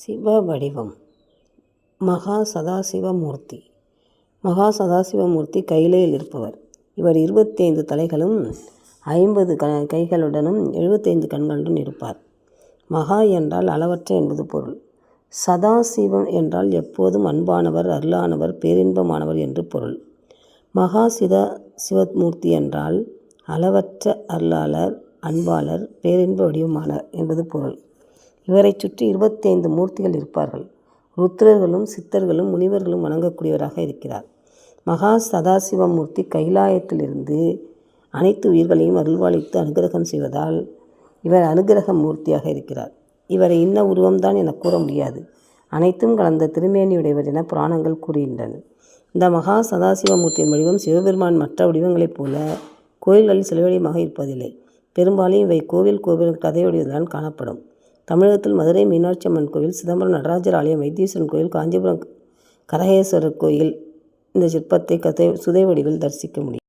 சிவ வடிவம். மகா சதாசிவமூர்த்தி. மகா சதாசிவமூர்த்தி கைலையில் இருப்பவர். இவர் 25 தலைகளும் 50 கைகளுடனும் 75 கண்களுடன் இருப்பார். மகா என்றால் அளவற்ற என்பது பொருள். சதாசிவம் என்றால் எப்போதும் அன்பானவர், அருளானவர், பேரின்பமானவர் என்று பொருள். மகா சிவமூர்த்தி என்றால் அளவற்ற அருளாளர், அன்பாளர், பேரின்ப வடிவமானவர் என்பது பொருள். இவரை சுற்றி 25 மூர்த்திகள் இருப்பார்கள். ருத்ரர்களும் சித்தர்களும் முனிவர்களும் வணங்கக்கூடியவராக இருக்கிறார். மகா சதாசிவமூர்த்தி கைலாயத்திலிருந்து அனைத்து உயிர்களையும் அருள்வாளித்து அனுகிரகம் செய்வதால் இவர் அனுகிரக மூர்த்தியாக இருக்கிறார். இவரை இன்ன உருவம்தான் என கூற முடியாது. அனைத்தும் கலந்த திருமேனியுடையவர் என புராணங்கள் கூறுகின்றன. இந்த மகா சதாசிவமூர்த்தியின் வடிவம் சிவபெருமான் மற்ற வடிவங்களைப் போல கோயில்களில் சில வடிவமாக இருப்பதில்லை. பெரும்பாலும் இவை கோவில் கதையுடையதுதான் காணப்படும். தமிழகத்தில் மதுரை மீனாட்சி அம்மன் கோவில், சிதம்பரம் நடராஜர் ஆலயம், வைத்தீஸ்வரன் கோயில், காஞ்சிபுரம் கரகேஸ்வரர் கோயில் இந்த சிற்பத்தை சுதை வடிவில் தரிசிக்க முடியும்.